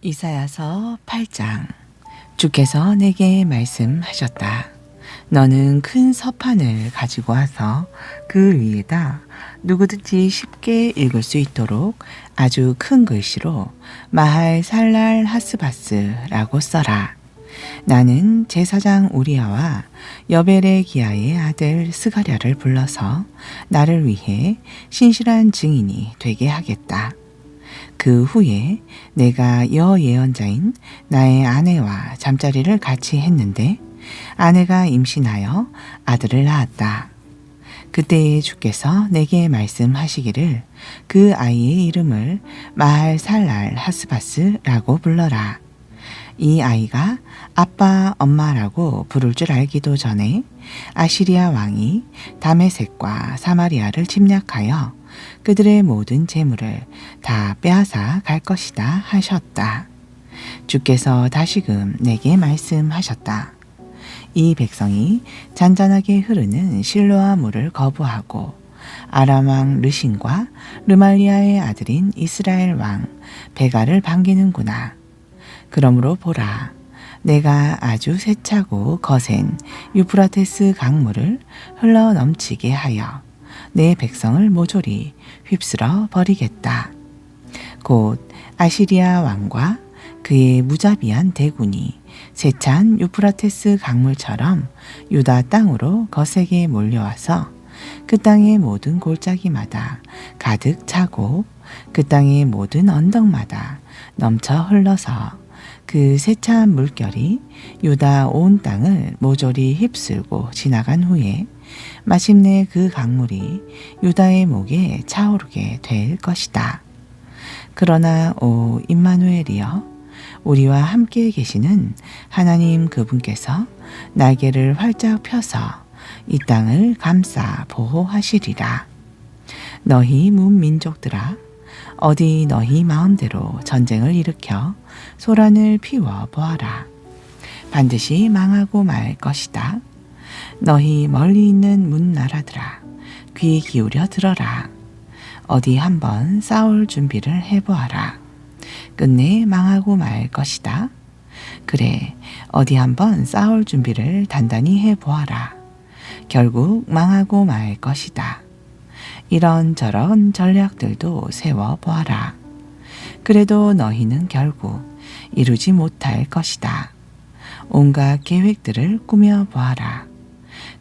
이사야서 8장. 주께서 내게 말씀하셨다. 너는 큰 서판을 가지고 와서 그 위에다 누구든지 쉽게 읽을 수 있도록 아주 큰 글씨로 마할 살랄 하스바스라고 써라. 나는 제사장 우리아와 여벨의 기아의 아들 스가랴를 불러서 나를 위해 신실한 증인이 되게 하겠다. 그 후에 내가 여예언자인 나의 아내와 잠자리를 같이 했는데 아내가 임신하여 아들을 낳았다. 그때에 주께서 내게 말씀하시기를 그 아이의 이름을 마할 살랄 하스바스라고 불러라. 이 아이가 아빠 엄마라고 부를 줄 알기도 전에 아시리아 왕이 다메섹과 사마리아를 침략하여 그들의 모든 재물을 다 빼앗아 갈 것이다 하셨다. 주께서 다시금 내게 말씀하셨다. 이 백성이 잔잔하게 흐르는 실로아 물을 거부하고 아람 왕 르신과 르말리아의 아들인 이스라엘 왕 베가를 반기는구나. 그러므로 보라, 내가 아주 세차고 거센 유프라테스 강물을 흘러 넘치게 하여 내 백성을 모조리 휩쓸어 버리겠다. 곧 아시리아 왕과 그의 무자비한 대군이 세찬 유프라테스 강물처럼 유다 땅으로 거세게 몰려와서 그 땅의 모든 골짜기마다 가득 차고 그 땅의 모든 언덕마다 넘쳐 흘러서 그 세찬 물결이 유다 온 땅을 모조리 휩쓸고 지나간 후에 마침내 그 강물이 유다의 목에 차오르게 될 것이다. 그러나 오 임마누엘이여, 우리와 함께 계시는 하나님 그분께서 날개를 활짝 펴서 이 땅을 감싸 보호하시리라. 너희 문민족들아, 어디 너희 마음대로 전쟁을 일으켜 소란을 피워 보아라. 반드시 망하고 말 것이다. 너희 멀리 있는 문나라들아, 귀 기울여 들어라. 어디 한번 싸울 준비를 해보아라. 끝내 망하고 말 것이다. 그래, 어디 한번 싸울 준비를 단단히 해보아라. 결국 망하고 말 것이다. 이런저런 전략들도 세워보아라. 그래도 너희는 결국 이루지 못할 것이다. 온갖 계획들을 꾸며보아라.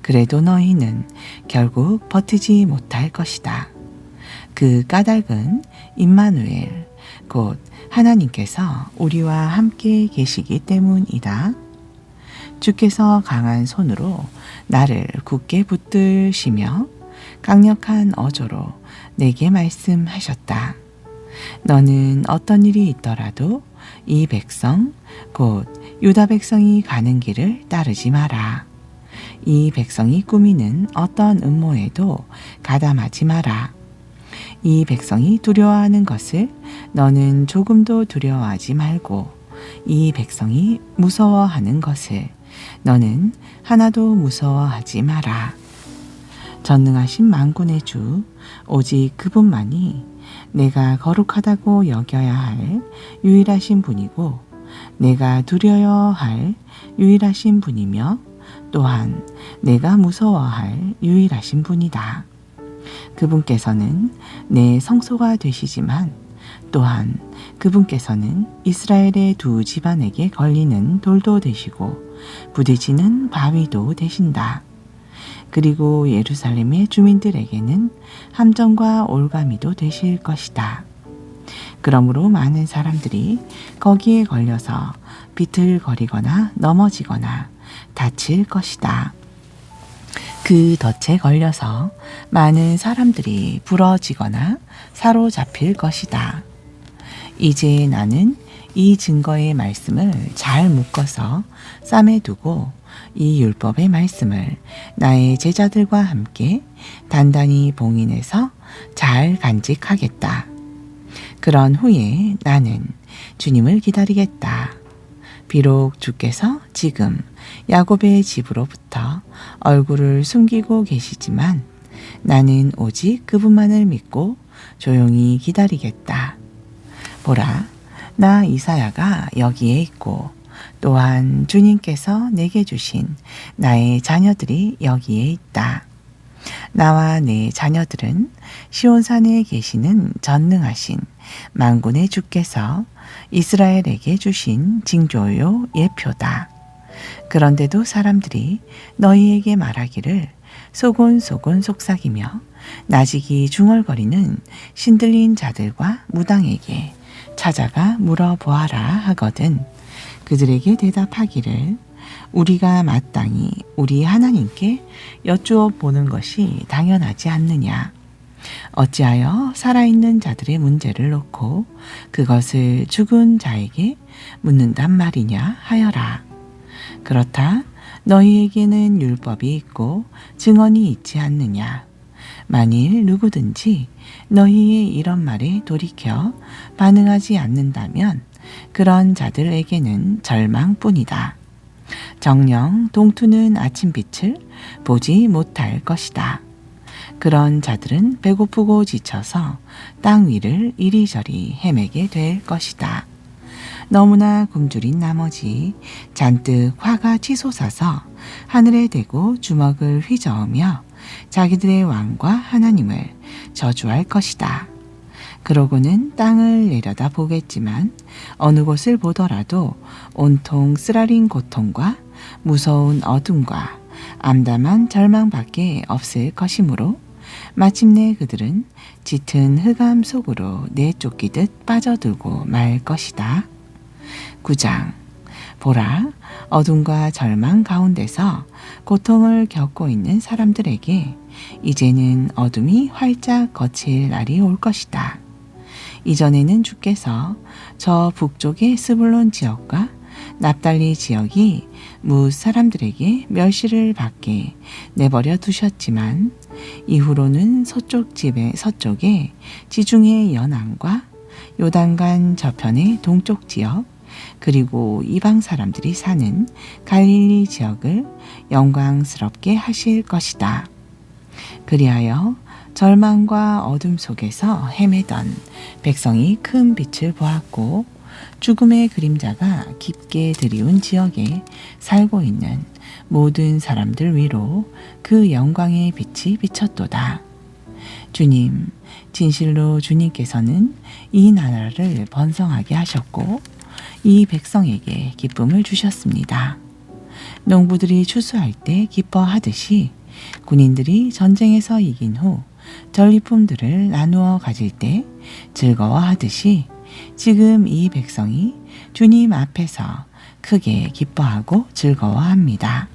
그래도 너희는 결국 버티지 못할 것이다. 그 까닭은 임마누엘, 곧 하나님께서 우리와 함께 계시기 때문이다. 주께서 강한 손으로 나를 굳게 붙드시며 강력한 어조로 내게 말씀하셨다. 너는 어떤 일이 있더라도 이 백성, 곧 유다 백성이 가는 길을 따르지 마라. 이 백성이 꾸미는 어떤 음모에도 가담하지 마라. 이 백성이 두려워하는 것을 너는 조금도 두려워하지 말고 이 백성이 무서워하는 것을 너는 하나도 무서워하지 마라. 전능하신 만군의 주, 오직 그분만이 내가 거룩하다고 여겨야 할 유일하신 분이고 내가 두려워야 할 유일하신 분이며 또한 내가 무서워할 유일하신 분이다. 그분께서는 내 성소가 되시지만 또한 그분께서는 이스라엘의 두 집안에게 걸리는 돌도 되시고 부딪히는 바위도 되신다. 그리고 예루살렘의 주민들에게는 함정과 올가미도 되실 것이다. 그러므로 많은 사람들이 거기에 걸려서 비틀거리거나 넘어지거나 다칠 것이다. 그 덫에 걸려서 많은 사람들이 부러지거나 사로잡힐 것이다. 이제 나는 이 증거의 말씀을 잘 묶어서 쌈에 두고 이 율법의 말씀을 나의 제자들과 함께 단단히 봉인해서 잘 간직하겠다. 그런 후에 나는 주님을 기다리겠다. 비록 주께서 지금 야곱의 집으로부터 얼굴을 숨기고 계시지만 나는 오직 그분만을 믿고 조용히 기다리겠다. 보라, 나 이사야가 여기에 있고 또한 주님께서 내게 주신 나의 자녀들이 여기에 있다. 나와 내 자녀들은 시온산에 계시는 전능하신 만군의 주께서 이스라엘에게 주신 징조요 예표다. 그런데도 사람들이 너희에게 말하기를 소곤소곤 속삭이며 나직이 중얼거리는 신들린 자들과 무당에게 찾아가 물어보아라 하거든. 그들에게 대답하기를 우리가 마땅히 우리 하나님께 여쭈어 보는 것이 당연하지 않느냐. 어찌하여 살아있는 자들의 문제를 놓고 그것을 죽은 자에게 묻는단 말이냐 하여라. 그렇다 너희에게는 율법이 있고 증언이 있지 않느냐. 만일 누구든지 너희의 이런 말에 돌이켜 반응하지 않는다면 그런 자들에게는 절망뿐이다. 정녕 동투는 아침빛을 보지 못할 것이다. 그런 자들은 배고프고 지쳐서 땅 위를 이리저리 헤매게 될 것이다. 너무나 굶주린 나머지 잔뜩 화가 치솟아서 하늘에 대고 주먹을 휘저으며 자기들의 왕과 하나님을 저주할 것이다. 그러고는 땅을 내려다 보겠지만 어느 곳을 보더라도 온통 쓰라린 고통과 무서운 어둠과 암담한 절망밖에 없을 것이므로 마침내 그들은 짙은 흑암 속으로 내쫓기듯 빠져들고 말 것이다. 9장. 보라, 어둠과 절망 가운데서 고통을 겪고 있는 사람들에게 이제는 어둠이 활짝 거칠 날이 올 것이다. 이전에는 주께서 저 북쪽의 스불론 지역과 납달리 지역이 뭇 사람들에게 멸시를 받게 내버려 두셨지만 이후로는 서쪽의 지중해 연안과 요단강 저편의 동쪽 지역 그리고 이방 사람들이 사는 갈릴리 지역을 영광스럽게 하실 것이다. 그리하여 절망과 어둠 속에서 헤매던 백성이 큰 빛을 보았고 죽음의 그림자가 깊게 들이운 지역에 살고 있는 모든 사람들 위로 그 영광의 빛이 비쳤도다. 주님, 진실로 주님께서는 이 나라를 번성하게 하셨고 이 백성에게 기쁨을 주셨습니다. 농부들이 추수할 때 기뻐하듯이 군인들이 전쟁에서 이긴 후 전리품들을 나누어 가질 때 즐거워하듯이 지금 이 백성이 주님 앞에서 크게 기뻐하고 즐거워합니다.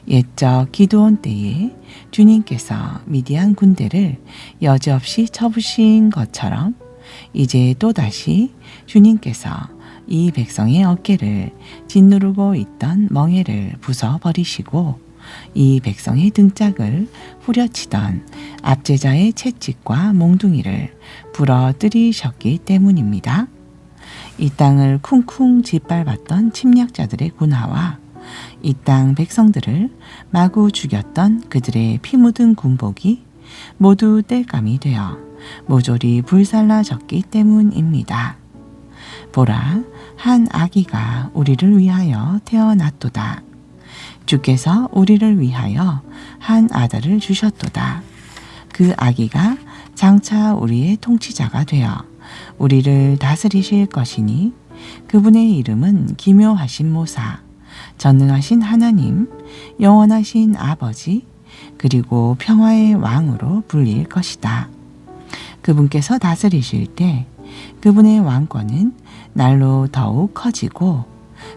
옛적 기드온 때에 주님께서 미디안 군대를 여지없이 쳐부신 것처럼 이제 또다시 주님께서 이 백성의 어깨를 짓누르고 있던 멍에를 부숴버리시고 이 백성의 등짝을 후려치던 압제자의 채찍과 몽둥이를 부러뜨리셨기 때문입니다. 이 땅을 쿵쿵 짓밟았던 침략자들의 군하와 이 땅 백성들을 마구 죽였던 그들의 피 묻은 군복이 모두 땔감이 되어 모조리 불살라졌기 때문입니다. 보라, 한 아기가 우리를 위하여 태어났도다. 주께서 우리를 위하여 한 아들을 주셨도다. 그 아기가 장차 우리의 통치자가 되어 우리를 다스리실 것이니 그분의 이름은 기묘하신 모사, 전능하신 하나님, 영원하신 아버지, 그리고 평화의 왕으로 불릴 것이다. 그분께서 다스리실 때 그분의 왕권은 날로 더욱 커지고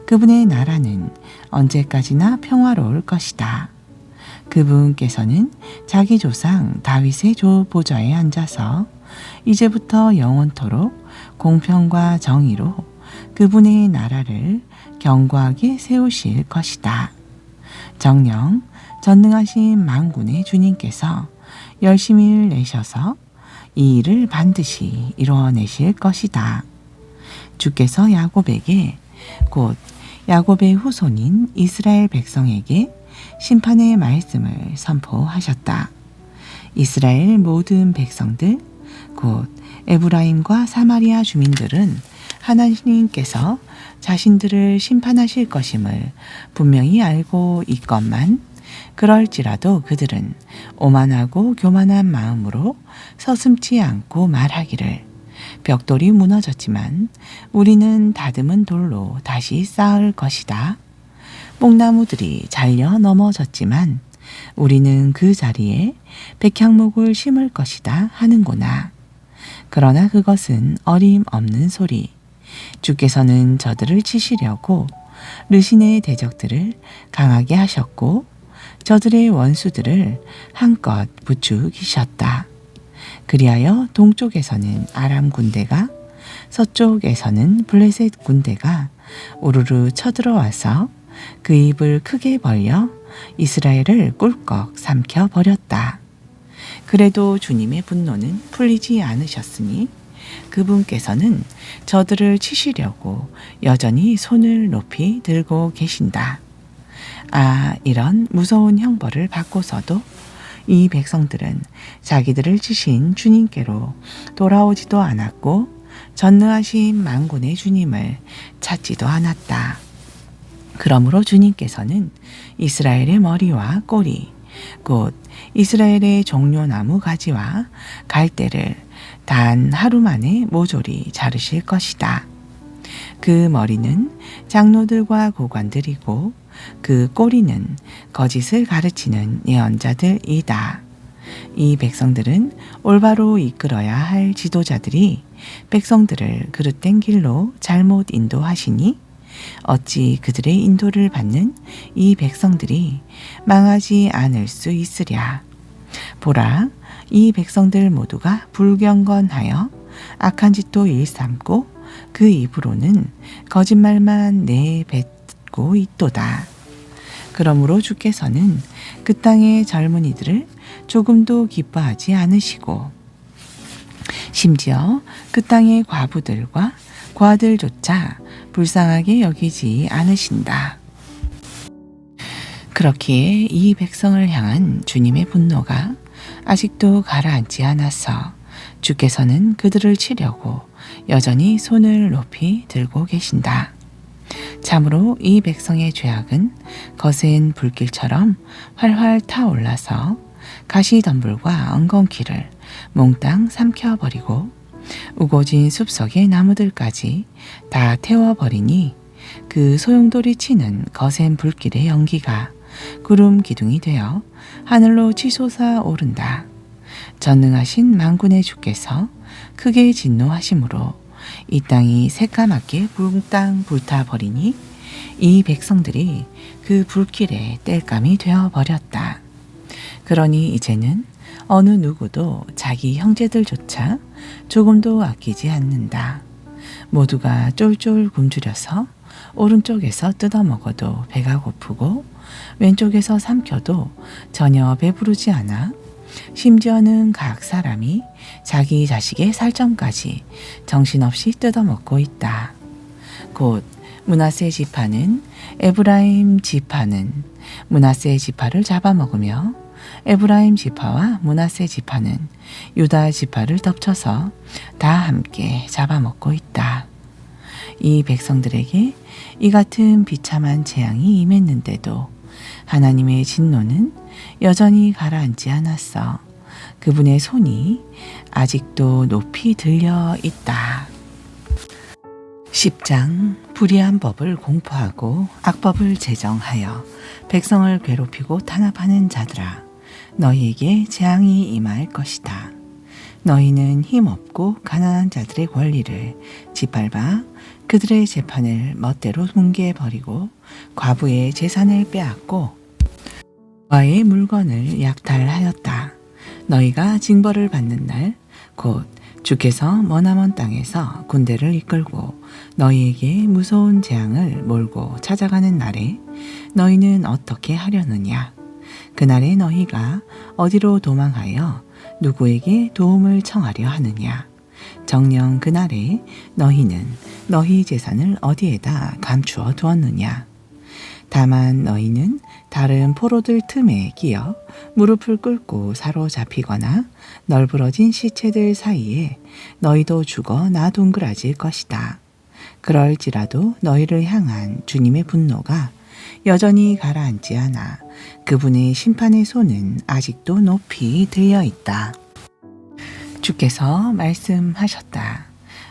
그분의 나라는 언제까지나 평화로울 것이다. 그분께서는 자기 조상 다윗의 보좌에 앉아서 이제부터 영원토록 공평과 정의로 그분의 나라를 견고하게 세우실 것이다. 정녕 전능하신 만군의 주님께서 열심히 내셔서 이 일을 반드시 이루어내실 것이다. 주께서 야곱에게 곧 야곱의 후손인 이스라엘 백성에게 심판의 말씀을 선포하셨다. 이스라엘 모든 백성들 곧 에브라임과 사마리아 주민들은 하나님께서 자신들을 심판하실 것임을 분명히 알고 있건만 그럴지라도 그들은 오만하고 교만한 마음으로 서슴지 않고 말하기를 벽돌이 무너졌지만 우리는 다듬은 돌로 다시 쌓을 것이다. 뽕나무들이 잘려 넘어졌지만 우리는 그 자리에 백향목을 심을 것이다 하는구나. 그러나 그것은 어림없는 소리. 주께서는 저들을 치시려고 르신의 대적들을 강하게 하셨고 저들의 원수들을 한껏 부추기셨다. 그리하여 동쪽에서는 아람 군대가 서쪽에서는 블레셋 군대가 우르르 쳐들어와서 그 입을 크게 벌려 이스라엘을 꿀꺽 삼켜 버렸다. 그래도 주님의 분노는 풀리지 않으셨으니 그분께서는 저들을 치시려고 여전히 손을 높이 들고 계신다. 아, 이런 무서운 형벌을 받고서도 이 백성들은 자기들을 치신 주님께로 돌아오지도 않았고 전능하신 만군의 주님을 찾지도 않았다. 그러므로 주님께서는 이스라엘의 머리와 꼬리, 곧 이스라엘의 종려나무 가지와 갈대를 단 하루 만에 모조리 자르실 것이다. 그 머리는 장로들과 고관들이고 그 꼬리는 거짓을 가르치는 예언자들이다. 이 백성들은 올바로 이끌어야 할 지도자들이 백성들을 그릇된 길로 잘못 인도하시니 어찌 그들의 인도를 받는 이 백성들이 망하지 않을 수 있으랴. 보라, 이 백성들 모두가 불경건하여 악한 짓도 일삼고 그 입으로는 거짓말만 내뱉고 있도다. 그러므로 주께서는 그 땅의 젊은이들을 조금도 기뻐하지 않으시고 심지어 그 땅의 과부들과 과들조차 불쌍하게 여기지 않으신다. 그렇기에 이 백성을 향한 주님의 분노가 아직도 가라앉지 않아서 주께서는 그들을 치려고 여전히 손을 높이 들고 계신다. 참으로 이 백성의 죄악은 거센 불길처럼 활활 타올라서 가시덤불과 엉겅퀴를 몽땅 삼켜버리고 우거진 숲속의 나무들까지 다 태워버리니 그 소용돌이 치는 거센 불길의 연기가 구름 기둥이 되어 하늘로 치솟아 오른다. 전능하신 만군의 주께서 크게 진노하심으로 이 땅이 새까맣게 붕땅 불타버리니 이 백성들이 그 불길의 땔감이 되어버렸다. 그러니 이제는 어느 누구도 자기 형제들조차 조금도 아끼지 않는다. 모두가 쫄쫄 굶주려서 오른쪽에서 뜯어먹어도 배가 고프고 왼쪽에서 삼켜도 전혀 배부르지 않아 심지어는 각 사람이 자기 자식의 살점까지 정신없이 뜯어먹고 있다. 곧 므낫세 지파는 에브라임 지파는 므낫세 지파를 잡아먹으며 에브라임 지파와 므낫세 지파는 유다 지파를 덮쳐서 다 함께 잡아먹고 있다. 이 백성들에게 이 같은 비참한 재앙이 임했는데도 하나님의 진노는 여전히 가라앉지 않았어. 그분의 손이 아직도 높이 들려 있다. 10장 불의한 법을 공포하고 악법을 제정하여 백성을 괴롭히고 탄압하는 자들아, 너희에게 재앙이 임할 것이다. 너희는 힘없고 가난한 자들의 권리를 짓밟아 그들의 재판을 멋대로 뭉개버리고 과부의 재산을 빼앗고 와의 물건을 약탈하였다. 너희가 징벌을 받는 날, 곧 주께서 머나먼 땅에서 군대를 이끌고 너희에게 무서운 재앙을 몰고 찾아가는 날에 너희는 어떻게 하려느냐? 그날에 너희가 어디로 도망하여 누구에게 도움을 청하려 하느냐? 정녕 그날에 너희는 너희 재산을 어디에다 감추어 두었느냐? 다만 너희는 다른 포로들 틈에 끼어 무릎을 꿇고 사로잡히거나 널브러진 시체들 사이에 너희도 죽어 나 동그라질 것이다. 그럴지라도 너희를 향한 주님의 분노가 여전히 가라앉지 않아 그분의 심판의 손은 아직도 높이 들려 있다. 주께서 말씀하셨다.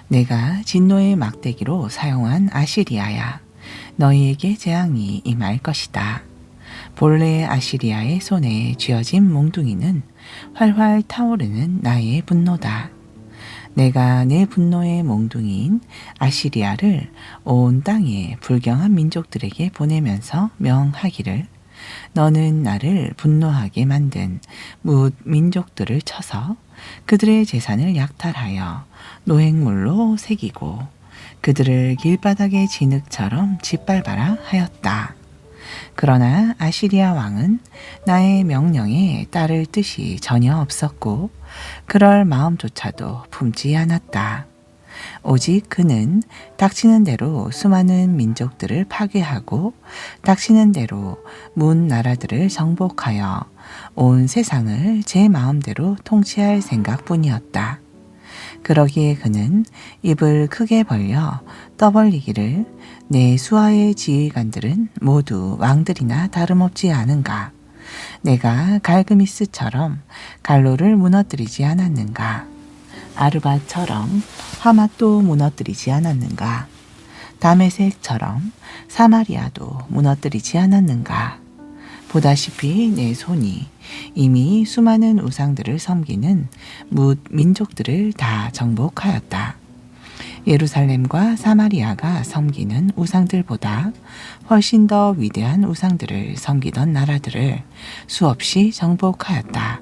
내가 진노의 막대기로 사용한 아시리아야, 너희에게 재앙이 임할 것이다. 본래 아시리아의 손에 쥐어진 몽둥이는 활활 타오르는 나의 분노다. 내가 내 분노의 몽둥이인 아시리아를 온 땅의 불경한 민족들에게 보내면서 명하기를, 너는 나를 분노하게 만든 뭇 민족들을 쳐서 그들의 재산을 약탈하여 노획물로 새기고 그들을 길바닥의 진흙처럼 짓밟아라 하였다. 그러나 아시리아 왕은 나의 명령에 따를 뜻이 전혀 없었고 그럴 마음조차도 품지 않았다. 오직 그는 닥치는 대로 수많은 민족들을 파괴하고 닥치는 대로 문 나라들을 정복하여 온 세상을 제 마음대로 통치할 생각뿐이었다. 그러기에 그는 입을 크게 벌려 떠벌리기를, 내 수하의 지휘관들은 모두 왕들이나 다름없지 않은가? 내가 갈그미스처럼 갈로를 무너뜨리지 않았는가? 아르바처럼 하맛도 무너뜨리지 않았는가? 다메섹처럼 사마리아도 무너뜨리지 않았는가? 보다시피 내 손이 이미 수많은 우상들을 섬기는 뭇 민족들을 다 정복하였다. 예루살렘과 사마리아가 섬기는 우상들보다 훨씬 더 위대한 우상들을 섬기던 나라들을 수없이 정복하였다.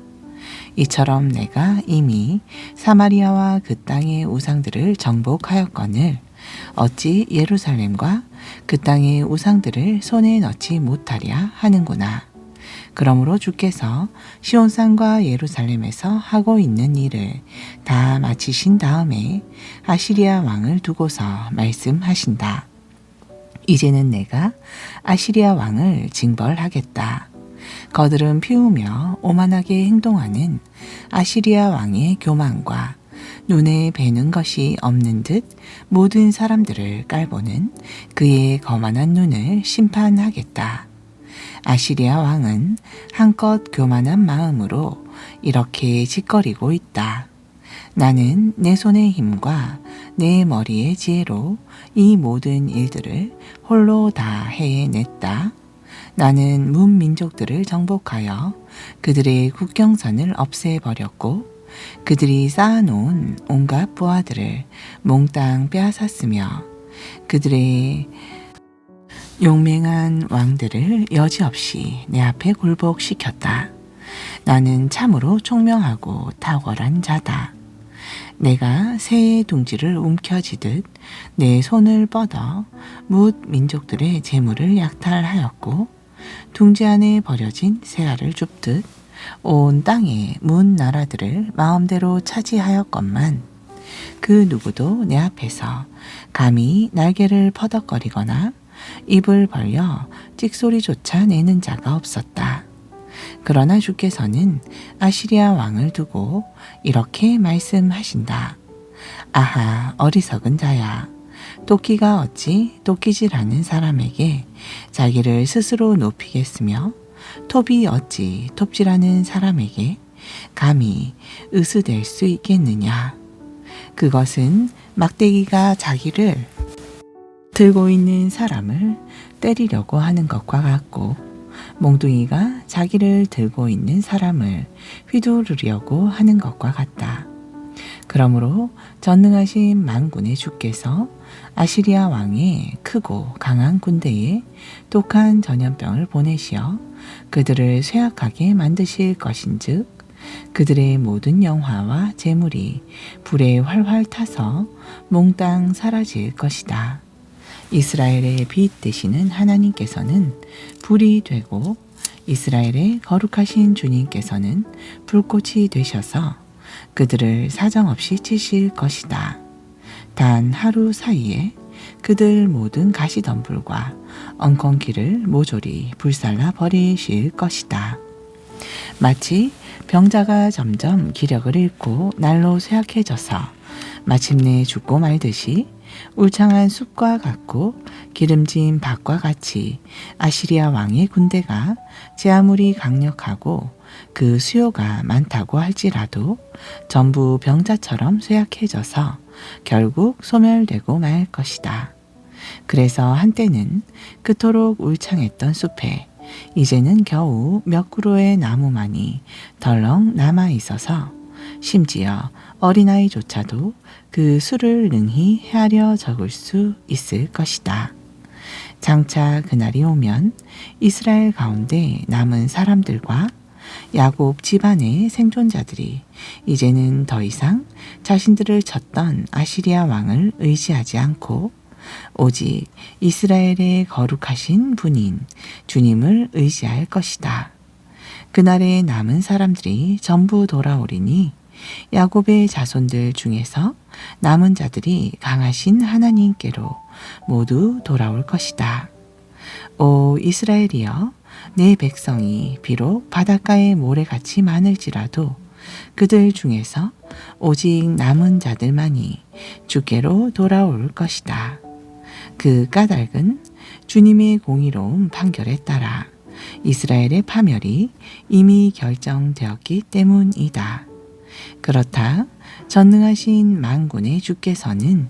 이처럼 내가 이미 사마리아와 그 땅의 우상들을 정복하였거늘 어찌 예루살렘과 그 땅의 우상들을 손에 넣지 못하랴 하는구나. 그러므로 주께서 시온산과 예루살렘에서 하고 있는 일을 다 마치신 다음에 아시리아 왕을 두고서 말씀하신다. 이제는 내가 아시리아 왕을 징벌하겠다. 거드름 피우며 오만하게 행동하는 아시리아 왕의 교만과 눈에 뵈는 것이 없는 듯 모든 사람들을 깔보는 그의 거만한 눈을 심판하겠다. 아시리아 왕은 한껏 교만한 마음으로 이렇게 짓거리고 있다. 나는 내 손의 힘과 내 머리의 지혜로 이 모든 일들을 홀로 다 해냈다. 나는 문민족들을 정복하여 그들의 국경선을 없애버렸고 그들이 쌓아놓은 온갖 부하들을 몽땅 빼앗았으며 그들의 용맹한 왕들을 여지없이 내 앞에 굴복시켰다. 나는 참으로 총명하고 탁월한 자다. 내가 새의 둥지를 움켜쥐듯 내 손을 뻗어 뭇 민족들의 재물을 약탈하였고 둥지 안에 버려진 새알을 줍듯 온 땅의 문 나라들을 마음대로 차지하였건만 그 누구도 내 앞에서 감히 날개를 퍼덕거리거나 입을 벌려 찍소리조차 내는 자가 없었다. 그러나 주께서는 아시리아 왕을 두고 이렇게 말씀하신다. 아하, 어리석은 자야. 도끼가 어찌 도끼질하는 사람에게 자기를 스스로 높이겠으며 톱이 어찌 톱질하는 사람에게 감히 으스댈 수 있겠느냐. 그것은 막대기가 자기를 들고 있는 사람을 때리려고 하는 것과 같고 몽둥이가 자기를 들고 있는 사람을 휘두르려고 하는 것과 같다. 그러므로 전능하신 만군의 주께서 아시리아 왕의 크고 강한 군대에 독한 전염병을 보내시어 그들을 쇠약하게 만드실 것인즉 그들의 모든 영화와 재물이 불에 활활 타서 몽땅 사라질 것이다. 이스라엘의 빛 되시는 하나님께서는 불이 되고 이스라엘의 거룩하신 주님께서는 불꽃이 되셔서 그들을 사정없이 치실 것이다. 단 하루 사이에 그들 모든 가시덤불과 엉겅퀴를 모조리 불살라 버리실 것이다. 마치 병자가 점점 기력을 잃고 날로 쇠약해져서 마침내 죽고 말듯이 울창한 숲과 같고 기름진 밭과 같이 아시리아 왕의 군대가 제 아무리 강력하고 그 수요가 많다고 할지라도 전부 병자처럼 쇠약해져서 결국 소멸되고 말 것이다. 그래서 한때는 그토록 울창했던 숲에 이제는 겨우 몇 그루의 나무만이 덜렁 남아 있어서 심지어 어린아이조차도 그 수를 능히 헤아려 적을 수 있을 것이다. 장차 그날이 오면 이스라엘 가운데 남은 사람들과 야곱 집안의 생존자들이 이제는 더 이상 자신들을 쳤던 아시리아 왕을 의지하지 않고 오직 이스라엘의 거룩하신 분인 주님을 의지할 것이다. 그날에 남은 사람들이 전부 돌아오리니 야곱의 자손들 중에서 남은 자들이 강하신 하나님께로 모두 돌아올 것이다. 오 이스라엘이여, 내 백성이 비록 바닷가의 모래같이 많을지라도 그들 중에서 오직 남은 자들만이 주께로 돌아올 것이다. 그 까닭은 주님의 공의로운 판결에 따라 이스라엘의 파멸이 이미 결정되었기 때문이다. 그렇다 전능하신 만군의 주께서는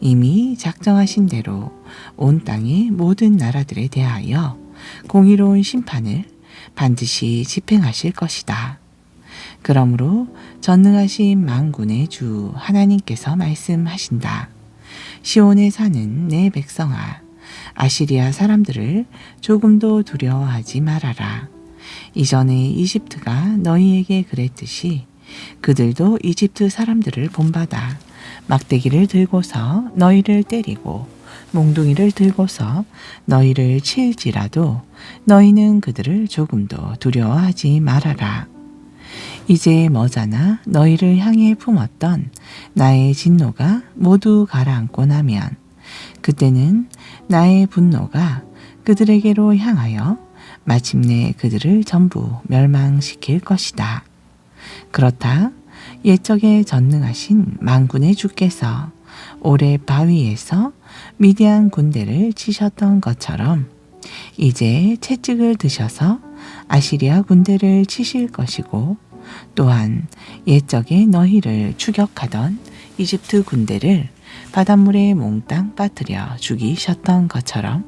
이미 작정하신 대로 온 땅의 모든 나라들에 대하여 공의로운 심판을 반드시 집행하실 것이다. 그러므로 전능하신 만군의 주 하나님께서 말씀하신다. 시온에 사는 내 백성아, 아시리아 사람들을 조금도 두려워하지 말아라. 이전에 이집트가 너희에게 그랬듯이 그들도 이집트 사람들을 본받아 막대기를 들고서 너희를 때리고 몽둥이를 들고서 너희를 칠지라도 너희는 그들을 조금도 두려워하지 말아라. 이제 머자나 너희를 향해 품었던 나의 진노가 모두 가라앉고 나면 그때는 나의 분노가 그들에게로 향하여 마침내 그들을 전부 멸망시킬 것이다. 그렇다 옛적에 전능하신 만군의 주께서 오레 바위에서 미디안 군대를 치셨던 것처럼 이제 채찍을 드셔서 아시리아 군대를 치실 것이고 또한 옛적에 너희를 추격하던 이집트 군대를 바닷물에 몽땅 빠뜨려 죽이셨던 것처럼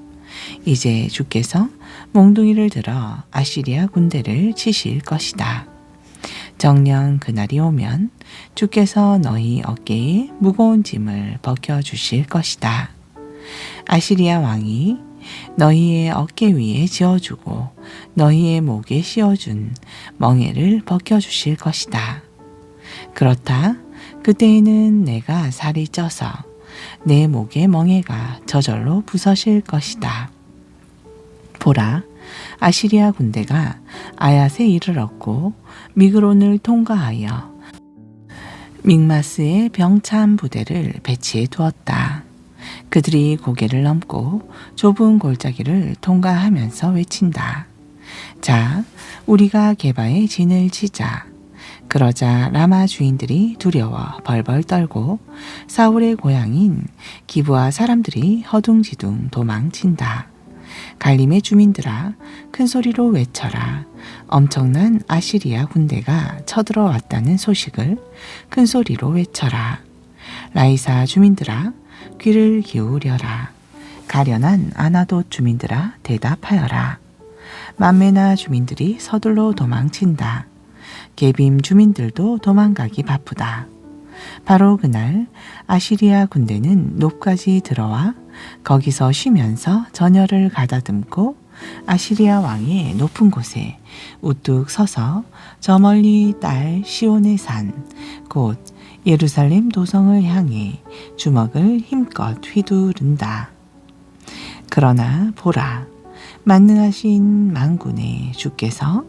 이제 주께서 몽둥이를 들어 아시리아 군대를 치실 것이다. 정녕 그날이 오면 주께서 너희 어깨에 무거운 짐을 벗겨주실 것이다. 아시리아 왕이 너희의 어깨 위에 지어주고 너희의 목에 씌워준 멍에를 벗겨주실 것이다. 그렇다 그때에는 내가 살이 쪄서 내 목의 멍에가 저절로 부서질 것이다. 보라, 아시리아 군대가 아얏에 이르렀고 미그론을 통과하여 믹마스의 병참 부대를 배치해 두었다. 그들이 고개를 넘고 좁은 골짜기를 통과하면서 외친다. 자, 우리가 게바의 진을 치자. 그러자 라마 주인들이 두려워 벌벌 떨고 사울의 고향인 기브아 사람들이 허둥지둥 도망친다. 갈림의 주민들아, 큰 소리로 외쳐라. 엄청난 아시리아 군대가 쳐들어왔다는 소식을 큰 소리로 외쳐라. 라이사 주민들아, 귀를 기울여라. 가련한 아나돗 주민들아, 대답하여라. 맘메나 주민들이 서둘러 도망친다. 게빔 주민들도 도망가기 바쁘다. 바로 그날 아시리아 군대는 놉까지 들어와 거기서 쉬면서 전열을 가다듬고 아시리아 왕의 높은 곳에 우뚝 서서 저 멀리 딸 시온의 산, 곧 예루살렘 도성을 향해 주먹을 힘껏 휘두른다. 그러나 보라, 만능하신 만군의 주께서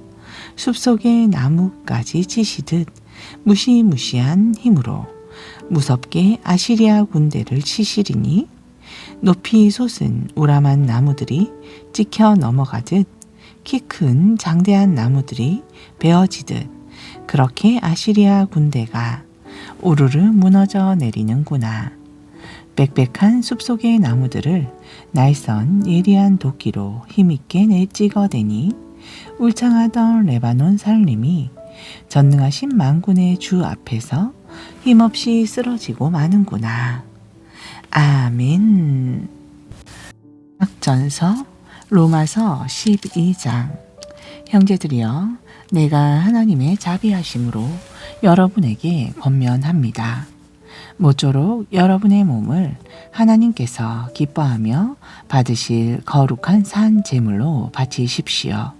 숲속의 나무까지 치시듯 무시무시한 힘으로 무섭게 아시리아 군대를 치시리니 높이 솟은 우람한 나무들이 찍혀 넘어가듯 키 큰 장대한 나무들이 베어지듯 그렇게 아시리아 군대가 우르르 무너져 내리는구나. 빽빽한 숲속의 나무들을 날선 예리한 도끼로 힘있게 내찍어대니 울창하던 레바논 산림이 전능하신 만군의 주 앞에서 힘없이 쓰러지고 마는구나. 아멘. 학전서 로마서 12장. 형제들이여, 내가 하나님의 자비하심으로 여러분에게 권면합니다. 모쪼록 여러분의 몸을 하나님께서 기뻐하며 받으실 거룩한 산 제물로 바치십시오.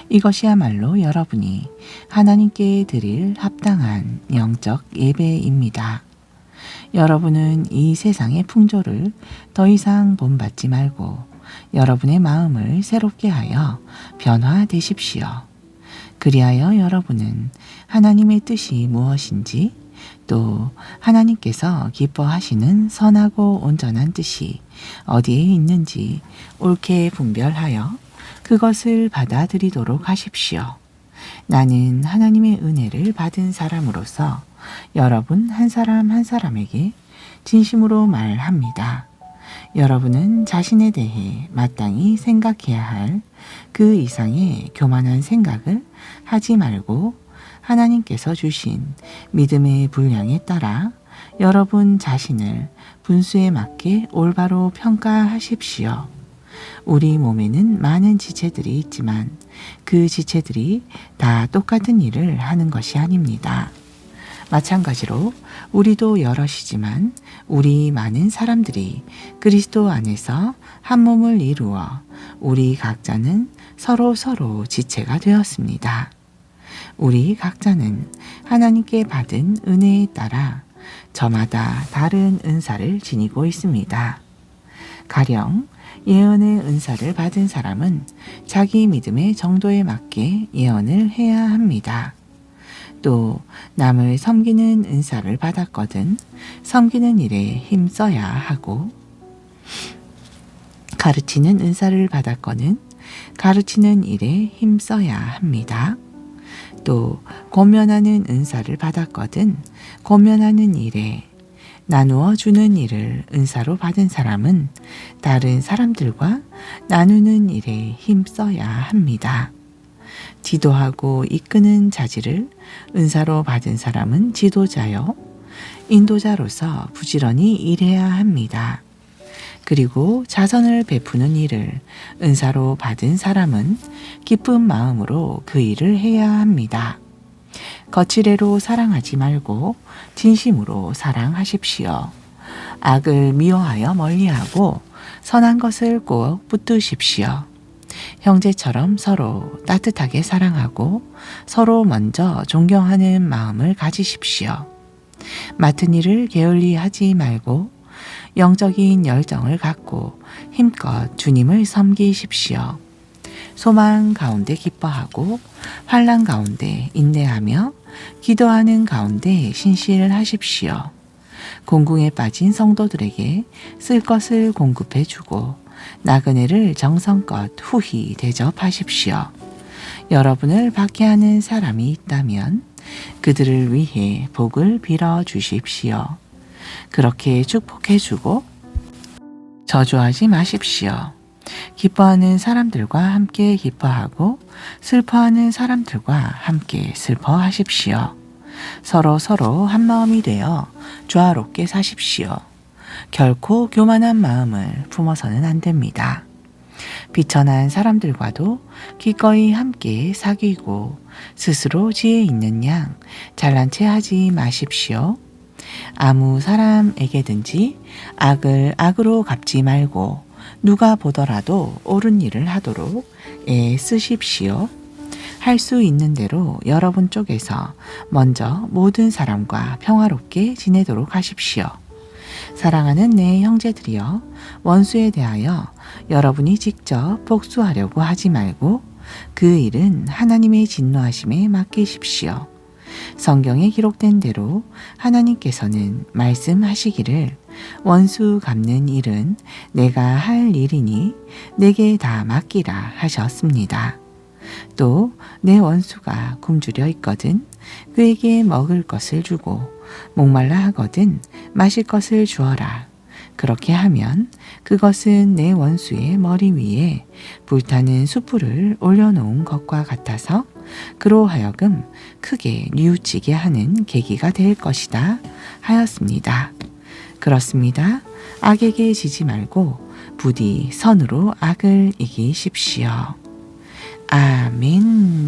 이것이야말로 여러분이 하나님께 드릴 합당한 영적 예배입니다. 여러분은 이 세상의 풍조를 더 이상 본받지 말고 여러분의 마음을 새롭게 하여 변화되십시오. 그리하여 여러분은 하나님의 뜻이 무엇인지 또 하나님께서 기뻐하시는 선하고 온전한 뜻이 어디에 있는지 옳게 분별하여 그것을 받아들이도록 하십시오. 나는 하나님의 은혜를 받은 사람으로서 여러분 한 사람 한 사람에게 진심으로 말합니다. 여러분은 자신에 대해 마땅히 생각해야 할 그 이상의 교만한 생각을 하지 말고 하나님께서 주신 믿음의 분량에 따라 여러분 자신을 분수에 맞게 올바로 평가하십시오. 우리 몸에는 많은 지체들이 있지만 그 지체들이 다 똑같은 일을 하는 것이 아닙니다. 마찬가지로 우리도 여럿이지만 우리 많은 사람들이 그리스도 안에서 한 몸을 이루어 우리 각자는 서로 지체가 되었습니다. 우리 각자는 하나님께 받은 은혜에 따라 저마다 다른 은사를 지니고 있습니다. 가령 예언의 은사를 받은 사람은 자기 믿음의 정도에 맞게 예언을 해야 합니다. 또 남을 섬기는 은사를 받았거든 섬기는 일에 힘써야 하고, 가르치는 은사를 받았거든 가르치는 일에 힘써야 합니다. 또 권면하는 은사를 받았거든 권면하는 일에, 나누어 주는 일을 은사로 받은 사람은 다른 사람들과 나누는 일에 힘써야 합니다. 지도하고 이끄는 자질을 은사로 받은 사람은 지도자요, 인도자로서 부지런히 일해야 합니다. 그리고 자선을 베푸는 일을 은사로 받은 사람은 기쁜 마음으로 그 일을 해야 합니다. 거칠애로 사랑하지 말고 진심으로 사랑하십시오. 악을 미워하여 멀리하고 선한 것을 꼭 붙드십시오. 형제처럼 서로 따뜻하게 사랑하고 서로 먼저 존경하는 마음을 가지십시오. 맡은 일을 게을리 하지 말고 영적인 열정을 갖고 힘껏 주님을 섬기십시오. 소망 가운데 기뻐하고 환난 가운데 인내하며 기도하는 가운데 신실하십시오. 공궁에 빠진 성도들에게 쓸 것을 공급해 주고 나그네를 정성껏 후히 대접하십시오. 여러분을 박해하는 사람이 있다면 그들을 위해 복을 빌어 주십시오. 그렇게 축복해 주고 저주하지 마십시오. 기뻐하는 사람들과 함께 기뻐하고 슬퍼하는 사람들과 함께 슬퍼하십시오. 서로 한 마음이 되어 조화롭게 사십시오. 결코 교만한 마음을 품어서는 안 됩니다. 비천한 사람들과도 기꺼이 함께 사귀고 스스로 지혜 있는 양 잘난 체 하지 마십시오. 아무 사람에게든지 악을 악으로 갚지 말고 누가 보더라도 옳은 일을 하도록 애쓰십시오. 할 수 있는 대로 여러분 쪽에서 먼저 모든 사람과 평화롭게 지내도록 하십시오. 사랑하는 내 형제들이여, 원수에 대하여 여러분이 직접 복수하려고 하지 말고 그 일은 하나님의 진노하심에 맡기십시오. 성경에 기록된 대로 하나님께서는 말씀하시기를 원수 갚는 일은 내가 할 일이니 내게 다 맡기라 하셨습니다. 또 내 원수가 굶주려 있거든 그에게 먹을 것을 주고 목말라 하거든 마실 것을 주어라. 그렇게 하면 그것은 내 원수의 머리 위에 불타는 숯불을 올려놓은 것과 같아서 그로 하여금 크게 뉘우치게 하는 계기가 될 것이다 하였습니다. 그렇습니다. 악에게 지지 말고 부디 선으로 악을 이기십시오. 아멘.